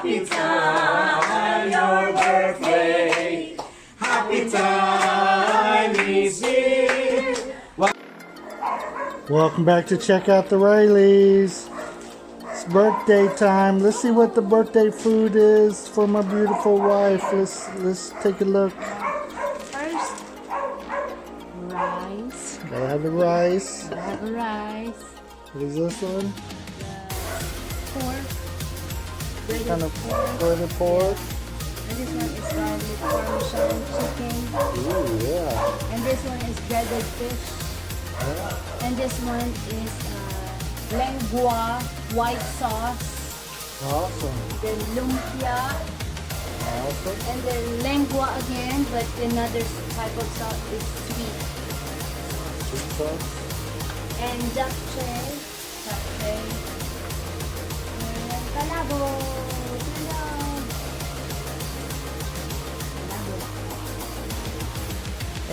Happy time, your birthday. Happy time is here. Welcome back to Check Out the Rileys. It's birthday time. Let's see what the birthday food is for my beautiful wife. Let's take a look. First, rice. Gotta have the rice. Gotta have a rice. What is this one? Pork. Kind of breaded pork. And this one is garlic parmesan chicken. Ooh, yeah. And this one is breaded fish. And this one is lengua white sauce. Awesome. Then lumpia. Awesome. And then lengua again, but another type of sauce is sweet. Sweet sauce. And japchae. And kalabo.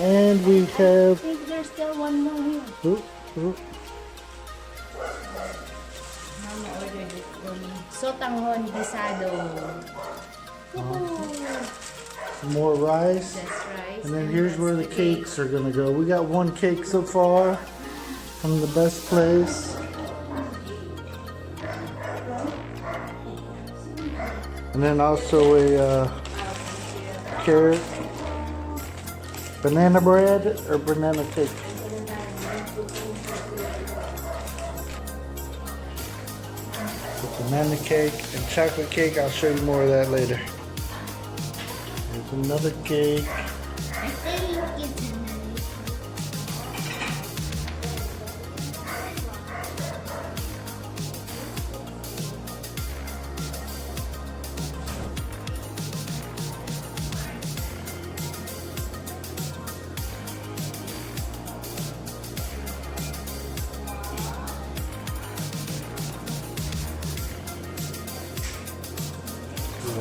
And we I have. think there's still one more here. Ooh, ooh. Mama ordered it for me. Sotanghon guisado. Some more rice. That's right. And then here's where the cakes are gonna go. We got one cake so far from the best place. And then also a carrot, banana bread or banana cake. So banana cake and chocolate cake. I'll show you more of that later. There's another cake.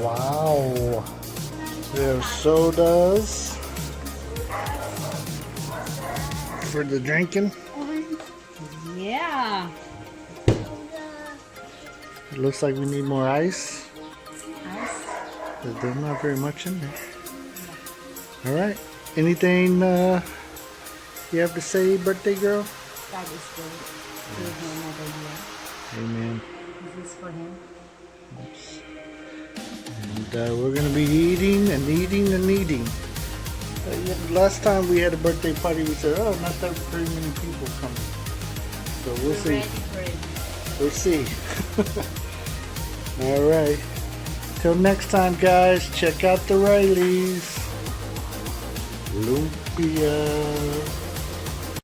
Wow. There are sodas for the drinking. Yeah. It looks like we need more ice. Nice. But there's not very much in there. Alright. Anything you have to say, birthday girl? God is good. Give him another year. Amen. This is for him. And we're going to be eating and eating and eating. Last time we had a birthday party, we said, oh, not that very many people coming. So we'll see. Ready for it. We'll see. All right. Till next time, guys, check out the Rileys. Lumpia.